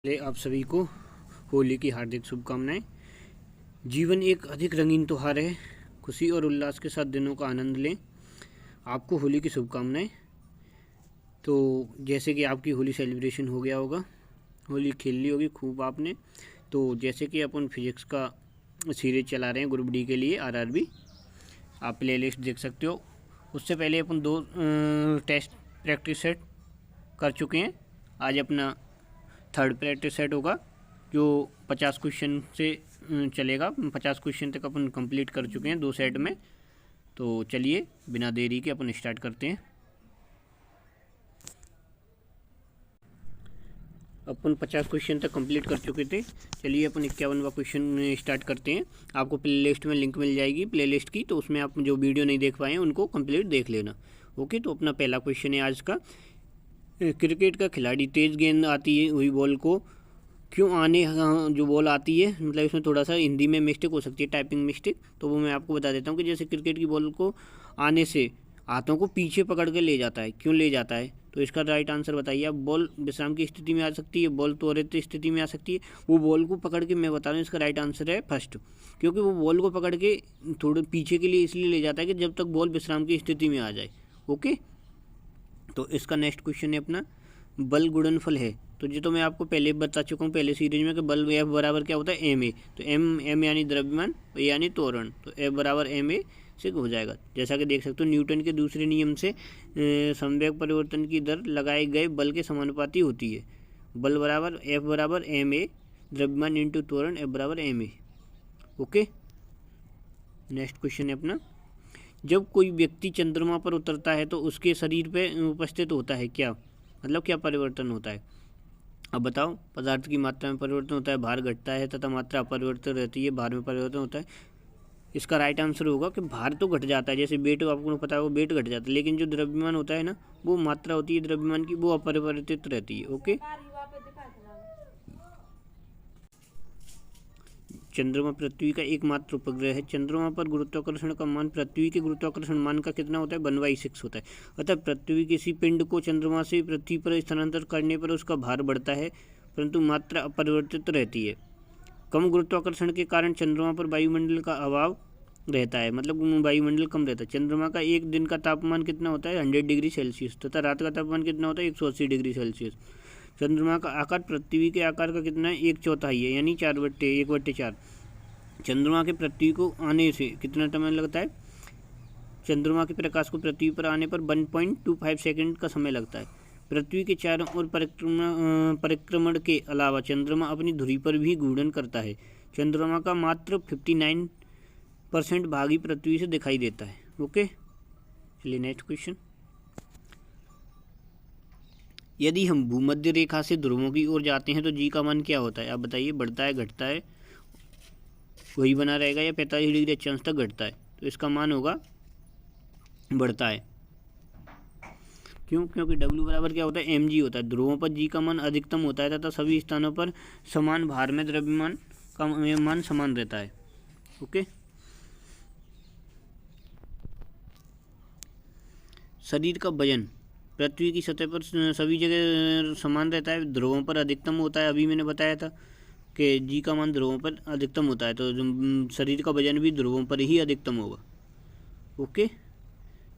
आप सभी को होली की हार्दिक शुभकामनाएं। जीवन एक अधिक रंगीन त्योहार है। खुशी और उल्लास के साथ दिनों का आनंद लें। आपको होली की शुभकामनाएं। तो जैसे कि आपकी होली सेलिब्रेशन हो गया होगा, होली खेल ली होगी खूब आपने। तो जैसे कि अपन फिजिक्स का सीरीज चला रहे हैं ग्रुप डी के लिए आरआरबी, आप प्ले लिस्ट देख सकते हो। उससे पहले अपन 2 टेस्ट प्रैक्टिस सेट कर चुके हैं। आज अपना 3rd प्रैक्टिस सेट होगा जो 50 क्वेश्चन से चलेगा। 50 क्वेश्चन तक अपन कंप्लीट कर चुके हैं 2 सेट में। तो चलिए बिना देरी के अपन स्टार्ट करते हैं। अपन 50 क्वेश्चन तक कंप्लीट कर चुके थे। चलिए अपन 51वां क्वेश्चन स्टार्ट करते हैं। आपको प्ले लिस्ट में लिंक मिल जाएगी प्ले लिस्ट की, तो उसमें आप जो वीडियो नहीं देख पाए हैं उनको कंप्लीट देख लेना। ओके, तो अपना पहला क्वेश्चन है आज का। क्रिकेट का खिलाड़ी तेज़ गेंद आती है हुई बॉल को क्यों आने जो बॉल आती है, मतलब इसमें थोड़ा सा हिंदी में मिस्टेक हो सकती है, टाइपिंग मिस्टेक, तो वो मैं आपको बता देता हूँ कि जैसे क्रिकेट की बॉल को आने से हाथों को पीछे पकड़ के ले जाता है, क्यों ले जाता है? तो इसका राइट आंसर बताइए आप। बॉल विश्राम की स्थिति में आ सकती है, बॉल त्वरित स्थिति में आ सकती है। वो बॉल को पकड़ के, मैं बता रहा हूँ, इसका राइट आंसर है फर्स्ट, क्योंकि वो बॉल को पकड़ के थोड़े पीछे के लिए इसलिए ले जाता है कि जब तक बॉल विश्राम की स्थिति में आ जाए। ओके, तो इसका नेक्स्ट क्वेश्चन है अपना, बल गुणनफल है। तो ये तो मैं आपको पहले बता चुका हूँ पहले सीरीज में कि बल F बराबर क्या होता है, एम ए। तो एम यानी द्रव्यमान, यानी त्वरण, तो F बराबर एम ए से हो जाएगा। जैसा कि देख सकते हो न्यूटन के दूसरे नियम से संवेग परिवर्तन की दर लगाए गए बल के समानुपाती होती है। बल बराबर F बराबर एम ए, द्रव्यमान इंटू त्वरण, F बराबर m a. Okay, next question है अपना, जब कोई व्यक्ति चंद्रमा पर उतरता है तो उसके शरीर पे उपस्थित होता है क्या, मतलब क्या परिवर्तन होता है? अब बताओ। पदार्थ की मात्रा में परिवर्तन होता है, भार घटता है तथा मात्रा अपरिवर्तित रहती है, भार में परिवर्तन होता है। इसका राइट आंसर होगा कि भार तो घट जाता है, जैसे वेट आपको पता है वो वेट घट जाता है, लेकिन जो द्रव्यमान होता है ना, वो मात्रा होती है द्रव्यमान की, वो अपरिवर्तित रहती है। ओके, चंद्रमा पृथ्वी का एकमात्र उपग्रह है। चंद्रमा पर गुरुत्वाकर्षण का मान पृथ्वी के गुरुत्वाकर्षण मान का कितना होता है, 1/6 होता है। अतः पृथ्वी किसी पिंड को चंद्रमा से पृथ्वी पर स्थानांतरित करने पर उसका भार बढ़ता है, परंतु मात्रा अपरिवर्तित रहती है। कम गुरुत्वाकर्षण के कारण चंद्रमा पर वायुमंडल का अभाव रहता है, मतलब वायुमंडल कम रहता है। चंद्रमा का एक दिन का तापमान कितना होता है, 100 डिग्री सेल्सियस, तथा रात का तापमान कितना होता है, 180 डिग्री सेल्सियस। चंद्रमा का आकार पृथ्वी के आकार का कितना है, 1/4 है, यानी 1/4। चंद्रमा के पृथ्वी को आने से कितना समय लगता है? चंद्रमा के प्रकाश को पृथ्वी पर आने पर 1.25 सेकंड का समय लगता है। पृथ्वी के चारों ओर परिक्रमण के अलावा चंद्रमा अपनी धुरी पर भी घूर्णन करता है। चंद्रमा का मात्र 59% भाग ही पृथ्वी से दिखाई देता है। ओके, चलिए नेक्स्ट क्वेश्चन, यदि हम भूमध्य रेखा से ध्रुवों की ओर जाते हैं तो जी का मान क्या होता है? आप बताइए, बढ़ता है, घटता है, वही बना रहेगा, या 45 डिग्री अक्षांश तक घटता है? तो इसका मान होगा बढ़ता है। क्यों? क्योंकि W बराबर क्या होता है, mg होता है। ध्रुवों पर जी का मान अधिकतम होता है तथा सभी स्थानों पर समान भार में द्रव्यमान का मान समान रहता है। ओके, शरीर का वजन पृथ्वी की सतह पर सभी जगह समान रहता है, ध्रुवों पर अधिकतम होता है। अभी मैंने बताया था कि जी का मान ध्रुवों पर अधिकतम होता है, तो शरीर का वजन भी ध्रुवों पर ही अधिकतम होगा। ओके,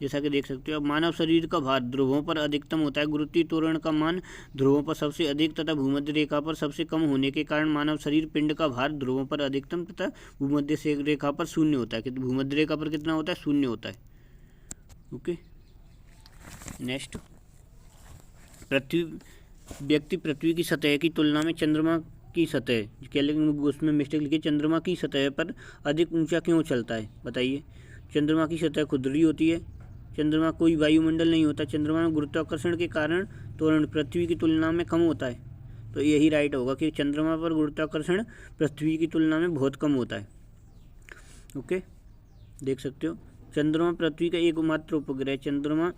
जैसा कि देख सकते हो। अब मानव शरीर का भार ध्रुवों पर अधिकतम होता है। गुरुत्वीय त्वरण का मान ध्रुवों पर सबसे अधिक तथा भूमध्य रेखा पर सबसे कम होने के कारण मानव शरीर पिंड का भार ध्रुवों पर अधिकतम तथा भूमध्य रेखा पर शून्य होता है। भूमध्य रेखा पर कितना होता है, शून्य होता है। ओके, नेक्स्ट, व्यक्ति पृथ्वी की सतह की तुलना में चंद्रमा की सतह, क्या लेकिन उसमें मिस्टेक लिखी, चंद्रमा की सतह पर अधिक ऊंचा क्यों चलता है? बताइए। चंद्रमा की सतह खुरदरी होती है, चंद्रमा कोई वायुमंडल नहीं होता, चंद्रमा में गुरुत्वाकर्षण के कारण त्वरण पृथ्वी की तुलना में कम होता है। तो यही राइट होगा कि चंद्रमा पर गुरुत्वाकर्षण पृथ्वी की तुलना में बहुत कम होता है। ओके, देख सकते हो। चंद्रमा पृथ्वी का एकमात्र उपग्रह। चंद्रमा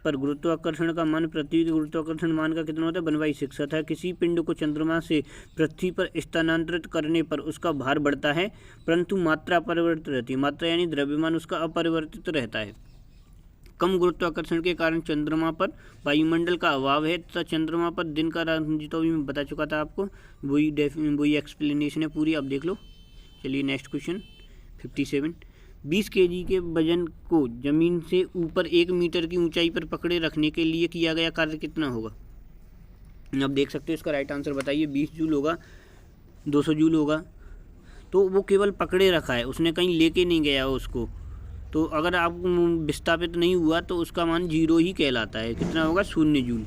पर गुरुत्वाकर्षण का मान पृथ्वी के गुरुत्वाकर्षण मान का कितना होता है, 1/6 अतः किसी पिंड को चंद्रमा से पृथ्वी पर स्थानांतरित करने पर उसका भार बढ़ता है, परंतु मात्रा अपरिवर्तित रहती है। मात्रा यानी द्रव्यमान उसका अपरिवर्तित रहता है। कम गुरुत्वाकर्षण के कारण चंद्रमा पर वायुमंडल का अभाव है तथा चंद्रमा पर दिन का तो भी मैं बता चुका था आपको, वही एक्सप्लेनेशन है पूरी, आप देख लो। चलिए नेक्स्ट क्वेश्चन 57। 20 kg के वजन को जमीन से ऊपर 1 मीटर की ऊंचाई पर पकड़े रखने के लिए किया गया कार्य कितना होगा? अब देख सकते हो इसका राइट आंसर बताइए। 20 जूल होगा, 200 जूल होगा, तो वो केवल पकड़े रखा है, उसने कहीं लेके नहीं गया उसको। तो अगर आप विस्थापित नहीं हुआ तो उसका मान 0 ही कहलाता है। कितना होगा? 0 जूल।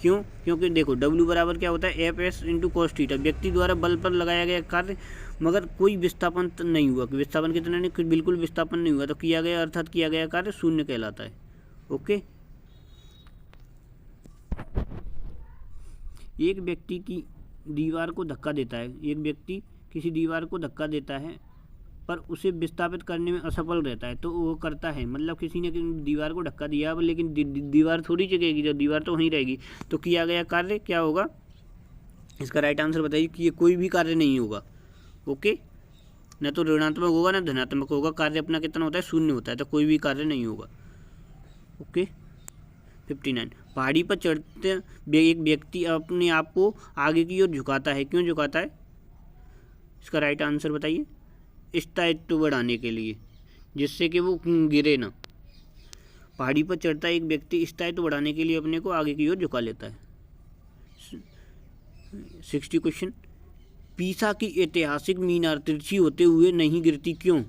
क्यों? क्योंकि देखो W बराबर क्या होता है? Fs into cos theta. व्यक्ति द्वारा बल पर लगाया गया कार्य मगर कोई विस्थापन नहीं हुआ। विस्थापन कितना नहीं, बिल्कुल विस्थापन नहीं हुआ, तो किया गया अर्थात किया गया कार्य 0 कहलाता है। ओके। एक व्यक्ति की दीवार को धक्का देता है, एक व्यक्ति किसी दीवार को धक्का देता है पर उसे विस्थापित करने में असफल रहता है, तो वो करता है, मतलब किसी ने दीवार को धक्का दिया लेकिन दीवार थोड़ी जगेगी, जब दीवार तो वहीं रहेगी, तो किया गया कार्य क्या होगा? इसका राइट आंसर बताइए कि ये कोई भी कार्य नहीं होगा। ओके, न तो ऋणात्मक होगा न धनात्मक होगा, कार्य अपना कितना होता है? 0 होता है, तो कोई भी कार्य नहीं होगा। ओके। 59। पहाड़ी पर चढ़ते एक व्यक्ति अपने आप को आगे की ओर झुकाता है, क्यों झुकाता है? इसका राइट आंसर बताइए। स्थायित्व बढ़ाने के लिए, जिससे कि वो गिरे ना। पहाड़ी पर चढ़ता एक व्यक्ति स्थायित्व बढ़ाने के लिए अपने को आगे की ओर झुका लेता है। 60 क्वेश्चन। पीसा की ऐतिहासिक मीनार तिरछी होते हुए नहीं गिरती, क्यों?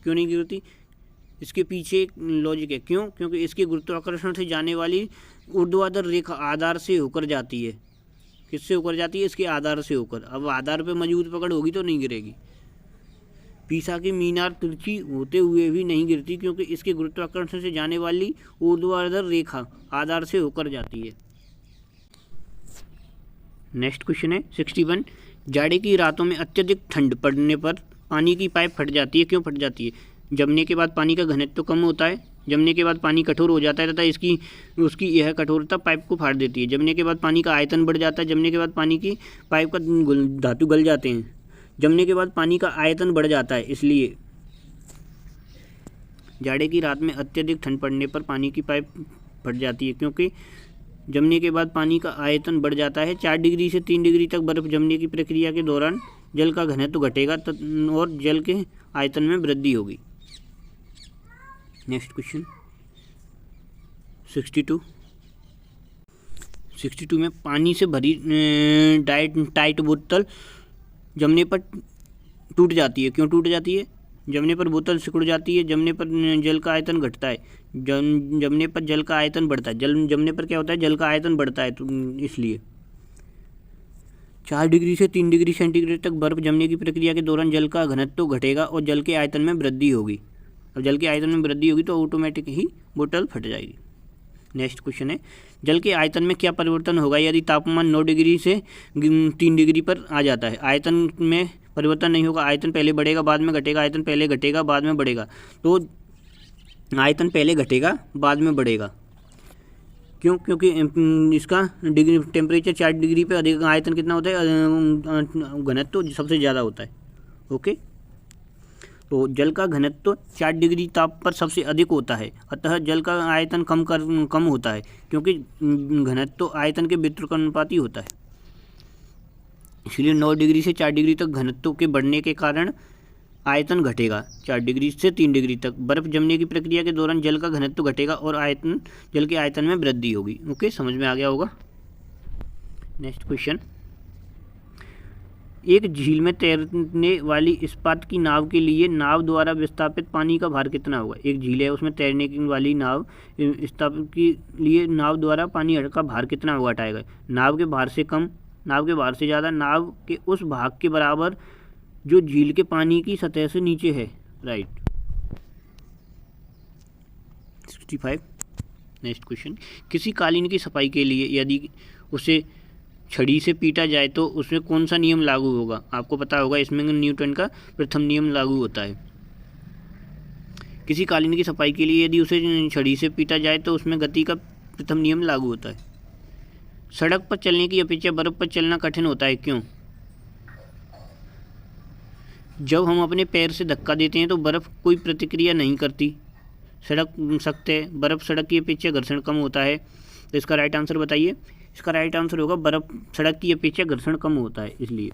क्यों नहीं गिरती? इसके पीछे एक लॉजिक है। क्यों? क्योंकि इसके गुरुत्वाकर्षण से जाने वाली ऊर्ध्वाधर रेखा आधार से होकर जाती है। किससे होकर जाती है? इसके आधार से होकर। अब आधार पे मजबूत पकड़ होगी तो नहीं गिरेगी। पीसा की मीनार तिरछी होते हुए भी नहीं गिरती क्योंकि इसके गुरुत्वाकर्षण से जाने वाली ऊर्ध्वाधर रेखा आधार से होकर जाती है। नेक्स्ट क्वेश्चन है 61। जाड़े की रातों में अत्यधिक ठंड पड़ने पर पानी की पाइप फट जाती है, क्यों फट जाती है? जमने के बाद पानी का घनत्व तो कम होता है, जमने के बाद पानी कठोर हो जाता है तथा उसकी यह कठोरता पाइप को फाड़ देती है। जमने के बाद पानी का आयतन बढ़ जाता है, जमने के बाद पानी की पाइप का धातु गल जाते हैं, जमने के बाद पानी का आयतन बढ़ जाता है। इसलिए जाड़े की रात में अत्यधिक ठंड पड़ने पर पानी की पाइप फट जाती है, क्योंकि जमने के बाद पानी का आयतन बढ़ जाता है। 4 डिग्री से 3 डिग्री तक बर्फ जमने की प्रक्रिया के दौरान जल का घनत्व घटेगा और जल के आयतन में वृद्धि होगी। नेक्स्ट क्वेश्चन 62 में पानी से भरी टाइट बोतल जमने पर टूट जाती है, क्यों टूट जाती है? जमने पर बोतल सिकुड़ जाती है, जमने पर जल का आयतन घटता है, जमने पर जल का आयतन बढ़ता है। जमने पर क्या होता है? जल का आयतन बढ़ता है, तो इसलिए 4 डिग्री से 3 डिग्री सेंटीग्रेड तक बर्फ जमने की प्रक्रिया के दौरान जल का घनत्व घटेगा और जल के आयतन में वृद्धि होगी। अब जल के आयतन में वृद्धि होगी तो ऑटोमेटिक ही बोतल फट जाएगी। नेक्स्ट क्वेश्चन है जल के आयतन में क्या परिवर्तन होगा यदि तापमान 9 डिग्री से 3 डिग्री पर आ जाता है? आयतन में परिवर्तन नहीं होगा, आयतन पहले बढ़ेगा बाद में घटेगा, आयतन पहले घटेगा बाद में बढ़ेगा। तो आयतन पहले घटेगा बाद में बढ़ेगा। क्यों? क्योंकि इसका टेम्परेचर 4 डिग्री पे अधिक, आयतन कितना होता है? घनत्व सबसे ज़्यादा होता है। ओके, तो जल का घनत्व 4 डिग्री ताप पर सबसे अधिक होता है, अतः जल का आयतन कम होता है, क्योंकि घनत्व आयतन के व्युत्क्रमानुपाती होता है। इसलिए 9 डिग्री से 4 डिग्री तक घनत्व के बढ़ने के कारण आयतन घटेगा। 4 डिग्री से 3 डिग्री तक बर्फ जमने की प्रक्रिया के दौरान जल का घनत्व घटेगा और जल के आयतन में वृद्धि होगी। ओके, समझ में आ गया होगा। नेक्स्ट क्वेश्चन, एक झील में तैरने वाली इस्पात की नाव के लिए नाव द्वारा विस्थापित पानी का भार कितना होगा? एक झील है, उसमें तैरने वाली नाव स्थापित के लिए नाव द्वारा पानी का भार कितना होगा हटाएगा? नाव के भार से कम, नाव के भार से ज़्यादा, नाव के उस भाग के बराबर जो झील के पानी की सतह से नीचे है। राइट। 65। नेक्स्ट क्वेश्चन, किसी कालीन की सफाई के लिए यदि उसे छड़ी से पीटा जाए तो उसमें कौन सा नियम लागू होगा? आपको पता होगा, इसमें न्यूटन का प्रथम नियम लागू होता है। किसी कालीन की सफाई के लिए यदि उसे छड़ी से पीटा जाए तो उसमें गति का प्रथम नियम लागू होता है। सड़क पर चलने की अपेक्षा बर्फ पर चलना कठिन होता है, क्यों? जब हम अपने पैर से धक्का देते हैं तो बर्फ कोई प्रतिक्रिया नहीं करती, सड़क सख्त है, बर्फ़ सड़क की अपेक्षा घर्षण कम होता है। तो इसका राइट आंसर बताइए। इसका राइट आंसर होगा बर्फ़ सड़क की अपेक्षा घर्षण कम होता है। इसलिए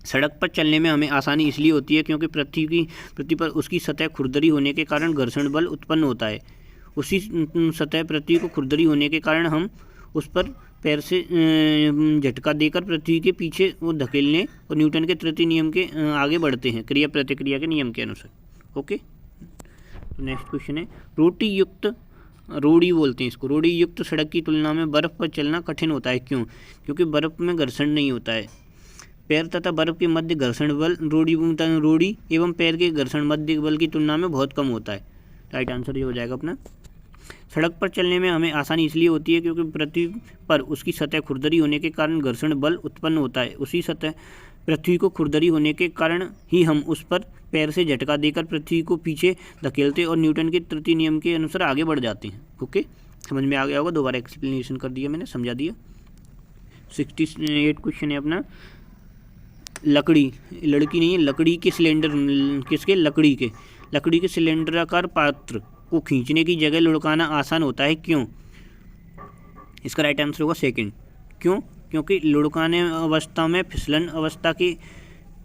सड़क पर चलने में हमें आसानी इसलिए होती है क्योंकि पृथ्वी पर उसकी सतह खुरदरी होने के कारण घर्षण बल उत्पन्न होता है। उसी सतह पृथ्वी को खुरदरी होने के कारण हम उस पर पैर से झटका देकर पृथ्वी के पीछे वो धकेलने और न्यूटन के तृतीय नियम के आगे बढ़ते हैं, क्रिया प्रतिक्रिया के नियम के अनुसार। ओके, तो नेक्स्ट क्वेश्चन है, रोड़ी बोलते हैं इसको, रोड़ी युक्त सड़क की तुलना में बर्फ़ पर चलना कठिन होता है। क्यों? क्योंकि बर्फ़ में घर्षण नहीं होता है। पैर तथा बर्फ़ के मध्य घर्षण बल रोड़ी एवं पैर के घर्षण मध्य बल की तुलना में बहुत कम होता है। राइट आंसर ये हो जाएगा अपना। सड़क पर चलने में हमें आसानी इसलिए होती है क्योंकि पृथ्वी पर उसकी सतह खुरदरी होने के कारण घर्षण बल उत्पन्न होता है। उसी सतह पृथ्वी को खुरदरी होने के कारण ही हम उस पर पैर से झटका देकर पृथ्वी को पीछे धकेलते और न्यूटन के तृतीय नियम के अनुसार आगे बढ़ जाते हैं। ओके, समझ में आ गया होगा, दोबारा एक्सप्लेनेशन कर दिया मैंने, समझा दिया। 68 क्वेश्चन है अपना, लकड़ी नहीं है, लकड़ी के सिलेंडर, किसके? लकड़ी के सिलेंडराकार पात्र को खींचने की जगह लुढ़काना आसान होता है। क्यों? इसका राइट आंसर होगा सेकंड। क्यों? क्योंकि लुढ़काने अवस्था में फिसलन अवस्था के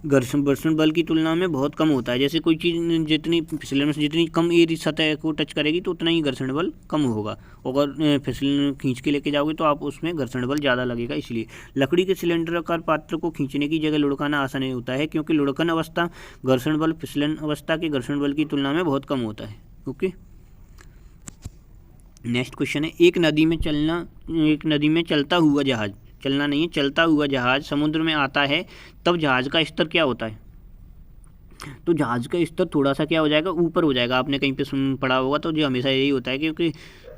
घर्षण बल की तुलना में बहुत कम होता है। जैसे कोई चीज़ जितनी फिसलन जितनी कम एरिया सतह को टच करेगी तो उतना ही घर्षण बल कम होगा। अगर फिसलन खींच के लेके जाओगे तो आप उसमें घर्षण बल ज़्यादा लगेगा। इसलिए लकड़ी के सिलेंडराकार पात्र को खींचने की जगह लुढ़काना आसान होता है क्योंकि लुढ़कन अवस्था घर्षण बल फिसलन अवस्था के घर्षण बल की तुलना में बहुत कम होता है। ओके, नेक्स्ट क्वेश्चन है, एक नदी में चलता हुआ जहाज, चलना नहीं है, चलता हुआ जहाज समुद्र में आता है तब जहाज का स्तर क्या होता है? तो जहाज का स्तर थोड़ा सा क्या हो जाएगा? ऊपर हो जाएगा। आपने कहीं पे पढ़ा होगा तो जो हमेशा यही होता है क्योंकि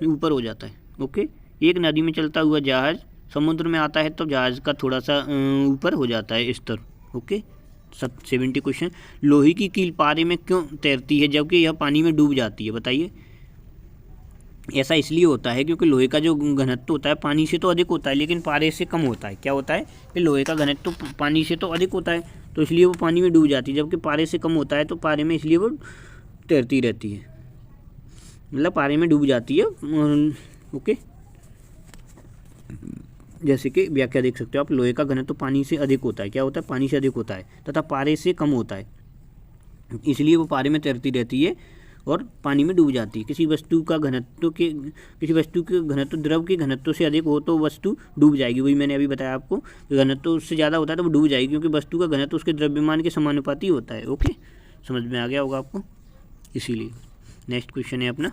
ऊपर हो जाता है। ओके, एक नदी में चलता हुआ जहाज समुद्र में आता है तब जहाज का थोड़ा सा ऊपर हो जाता है स्तर। ओके, 70 क्वेश्चन, लोहे की कील पारे में क्यों तैरती है जबकि यह पानी में डूब जाती है? बताइए। ऐसा इसलिए होता है क्योंकि लोहे का जो घनत्व होता है पानी से तो अधिक होता है लेकिन पारे से कम होता है। क्या होता है कि लोहे का घनत्व पानी से तो अधिक होता है तो इसलिए वो पानी में डूब जाती है, जबकि पारे से कम होता है तो पारे में इसलिए वो तैरती रहती है, मतलब पारे में डूब जाती है। ओके, जैसे कि व्याख्या देख सकते हो आप, लोहे का घनत्व पानी से अधिक होता है। क्या होता है? पानी से अधिक होता है तथा पारे से कम होता है, इसलिए वो पारे में तैरती रहती है और पानी में डूब जाती है। किसी वस्तु के घनत्व द्रव के घनत्व से अधिक हो तो वस्तु डूब जाएगी। वही मैंने अभी बताया आपको, घनत्व उससे ज़्यादा होता है तो वो डूब जाएगी क्योंकि वस्तु का घनत्व उसके द्रव्यमान के समानुपाती होता है। ओके, समझ में आ गया होगा आपको, इसीलिए। नेक्स्ट क्वेश्चन है अपना,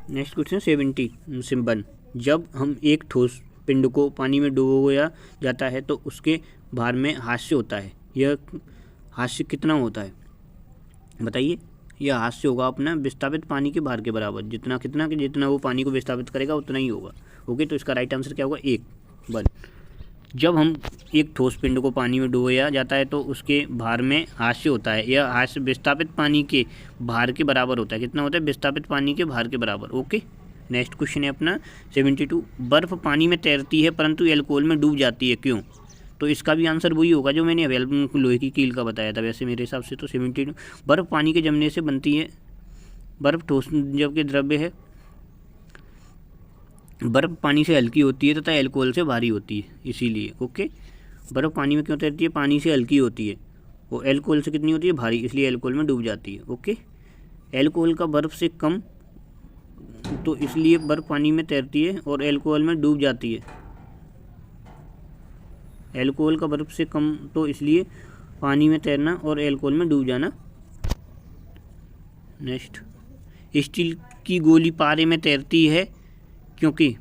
नेक्स्ट क्वेश्चन 71, जब हम एक ठोस पिंड को पानी में डुबोया जाता है तो उसके भार में हास्य होता है। यह हास्य कितना होता है? बताइए। यह हास्य होगा अपना विस्थापित पानी के भार के बराबर, जितना वो पानी को विस्थापित करेगा उतना ही होगा। ओके, तो इसका राइट आंसर क्या होगा? 1 बल। जब हम एक ठोस पिंड को पानी में डुबोया जाता है तो उसके भार में हास्य होता है। यह हास्य विस्थापित पानी के भार के बराबर होता है। कितना होता है? विस्थापित पानी के भार के बराबर। ओके, नेक्स्ट क्वेश्चन है अपना 72, बर्फ़ पानी में तैरती है परंतु एल्कोहल में डूब जाती है। क्यों? तो इसका भी आंसर वही होगा जो मैंने लोहे की कील का बताया था। वैसे मेरे हिसाब से तो 72, बर्फ़ पानी के जमने से बनती है। बर्फ़ ठोस जबकि द्रव्य है, बर्फ़ पानी से हल्की होती है तथा एल्कोहल से भारी होती है, इसीलिए। ओके, बर्फ़ पानी में क्यों तैरती है? पानी से हल्की होती है, वो एल्कोहल से कितनी होती है? भारी, इसलिए एल्कोहल में डूब जाती है। ओके, एल्कोहल का बर्फ़ से कम तो इसलिए बर्फ़ पानी में तैरती है और एल्कोहल में डूब जाती है। एल्कोहल का बर्फ़ से कम तो इसलिए पानी में तैरना और एल्कोहल में डूब जाना। नेक्स्ट, स्टील की गोली पारे में तैरती है क्योंकि,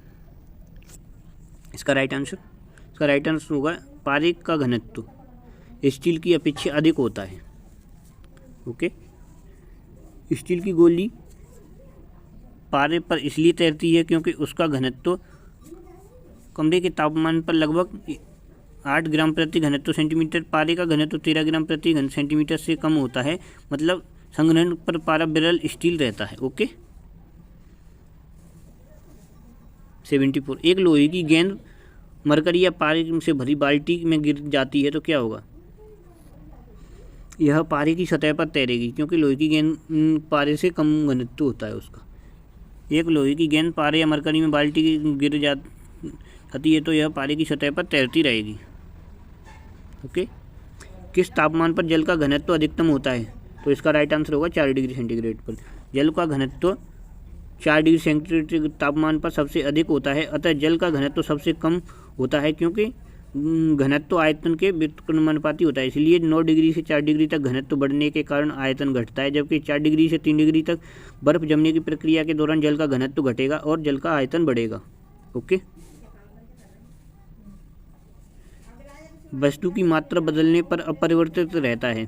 इसका राइट आंसर होगा पारे का घनत्व स्टील की अपेक्षा अधिक होता है। ओके, स्टील की गोली पारे पर इसलिए तैरती है क्योंकि उसका घनत्व कमरे के तापमान पर लगभग 8 ग्राम प्रति घनत्व सेंटीमीटर, पारे का घनत्व 13 ग्राम प्रति घन सेंटीमीटर से कम होता है। मतलब संघनन पर पारा विरल स्टील रहता है। ओके, 74, एक लोहे की गेंद मरकरी या पारे से भरी बाल्टी में गिर जाती है तो क्या होगा? यह पारे की सतह पर तैरेगी, क्योंकि लोहे की गेंद पारे से कम घनत्व होता है उसका। एक लोहे की गेंद पारे या मरकरी में बाल्टी गिर जाती है तो यह पारे की सतह पर तैरती रहेगी। ओके। किस तापमान पर जल का घनत्व अधिकतम होता है? तो इसका राइट आंसर होगा 4 डिग्री सेंटीग्रेड पर। जल का घनत्व 4 डिग्री सेंटीग्रेड तापमान पर सबसे अधिक होता है, अतः जल का घनत्व सबसे कम होता है, क्योंकि घनत्व आयतन के व्युत्क्रमानुपाती होता है। इसलिए 9 डिग्री से 4 डिग्री तक घनत्व बढ़ने के कारण आयतन घटता है, जबकि 4 डिग्री से 3 डिग्री तक बर्फ जमने की प्रक्रिया के दौरान जल का घनत्व घटेगा और जल का आयतन बढ़ेगा। ओके। वस्तु की मात्रा बदलने पर अपरिवर्तित रहता है।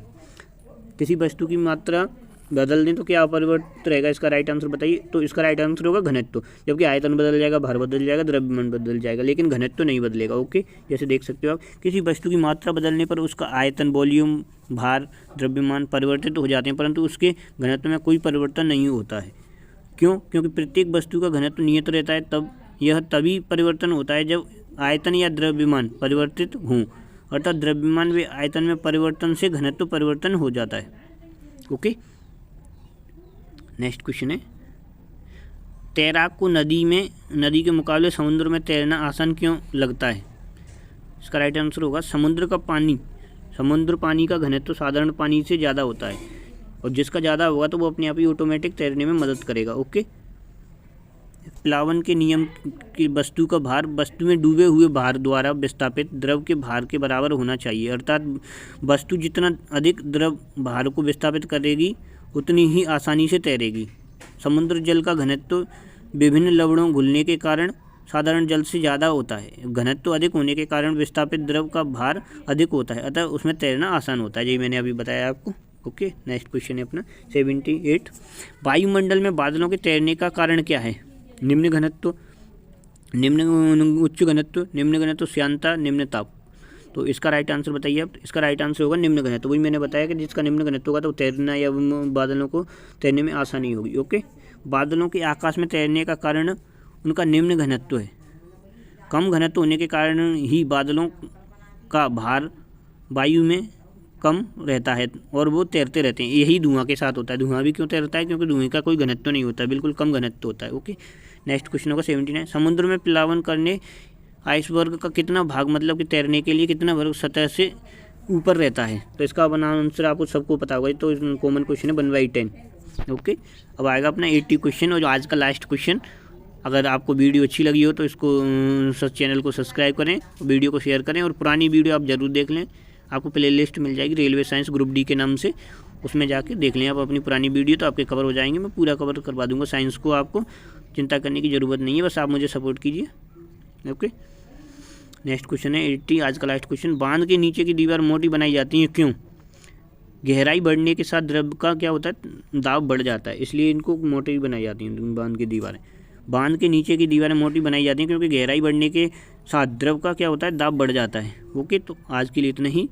किसी वस्तु की मात्रा बदल दें तो क्या अपरिवर्तित रहेगा? इसका राइट आंसर बताइए। तो इसका राइट आंसर होगा घनत्व, जबकि आयतन बदल जाएगा, भार बदल जाएगा, द्रव्यमान बदल जाएगा, लेकिन घनत्व नहीं बदलेगा। ओके। जैसे देख सकते हो आप, किसी वस्तु की मात्रा बदलने पर उसका आयतन, वॉल्यूम, भार, द्रव्यमान परिवर्तित हो जाते हैं, परंतु उसके घनत्व में कोई परिवर्तन नहीं होता है। क्यों? क्योंकि प्रत्येक वस्तु का घनत्व नियत रहता है। तब यह तभी परिवर्तन होता है जब आयतन या द्रव्यमान परिवर्तित हों, अर्थात द्रव्यमान व आयतन में परिवर्तन से घनत्व परिवर्तन हो जाता है। ओके। नेक्स्ट क्वेश्चन है, तैराक को नदी के मुकाबले समुद्र में तैरना आसान क्यों लगता है? इसका राइट आंसर होगा समुद्र पानी का घनत्व साधारण पानी से ज़्यादा होता है, और जिसका ज़्यादा होगा तो वो अपने आप ही ऑटोमेटिक तैरने में मदद करेगा। ओके। प्लावन के नियम की वस्तु का भार वस्तु में डूबे हुए भार द्वारा विस्थापित द्रव के भार के बराबर होना चाहिए, अर्थात वस्तु जितना अधिक द्रव भार को विस्थापित करेगी उतनी ही आसानी से तैरेगी। समुद्र जल का घनत्व विभिन्न लवणों घुलने के कारण साधारण जल से ज़्यादा होता है। घनत्व अधिक होने के कारण विस्थापित द्रव का भार अधिक होता है, अतः उसमें तैरना आसान होता है। यही मैंने अभी बताया आपको। ओके। नेक्स्ट क्वेश्चन है अपना 78। वायुमंडल में बादलों के तैरने का कारण क्या है? निम्न घनत्व, उच्च घनत्व, निम्न घनत्व, श्यानता, निम्न ताप। तो इसका राइट आंसर बताइए आप। इसका राइट आंसर होगा निम्न घनत्व। वही मैंने बताया कि जिसका निम्न घनत्व होगा तो तैरना या बादलों को तैरने में आसानी होगी। ओके। बादलों के आकाश में तैरने का कारण उनका निम्न घनत्व है। कम घनत्व होने के कारण ही बादलों का भार वायु में कम रहता है और वो तैरते रहते हैं। यही धुआं के साथ होता है। धुआं भी क्यों तैरता है? क्योंकि धुएं का कोई घनत्व नहीं होता है, बिल्कुल कम घनत्व होता है। ओके। नेक्स्ट क्वेश्चन होगा 79। समुद्र में प्लावन करने आइसबर्ग का कितना भाग, मतलब कि तैरने के लिए कितना वर्ग सतह से ऊपर रहता है? तो इसका बना आंसर आपको सबको पता होगा, तो कॉमन क्वेश्चन है 1/10। ओके। अब आएगा अपना 80 क्वेश्चन और आज का लास्ट क्वेश्चन। अगर आपको वीडियो अच्छी लगी हो तो इसको चैनल को सब्सक्राइब करें, वीडियो को शेयर करें और पुरानी वीडियो आप ज़रूर देख लें। आपको प्ले लिस्ट मिल जाएगी रेलवे साइंस ग्रुप डी के नाम से, उसमें जाके देख लें आप अपनी पुरानी वीडियो, तो आपके कवर हो जाएंगे। मैं पूरा कवर करवा दूंगा साइंस को, आपको चिंता करने की ज़रूरत नहीं है, बस आप मुझे सपोर्ट कीजिए। ओके। नेक्स्ट क्वेश्चन है 80, आज का लास्ट क्वेश्चन। बांध के नीचे की दीवार मोटी बनाई जाती है क्यों? गहराई बढ़ने के साथ द्रव का क्या होता है? दाब बढ़ जाता है, इसलिए इनको मोटी बनाई जाती हैं बांध की दीवारें। बांध के नीचे की दीवारें मोटी बनाई जाती हैं क्योंकि गहराई बढ़ने के साथ द्रव का क्या होता है? दाब बढ़ जाता है। ओके। तो आज के लिए इतना ही।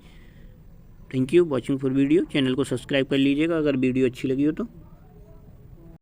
Thank you watching for video. Channel को सब्सक्राइब कर लीजिएगा अगर वीडियो अच्छी लगी हो तो।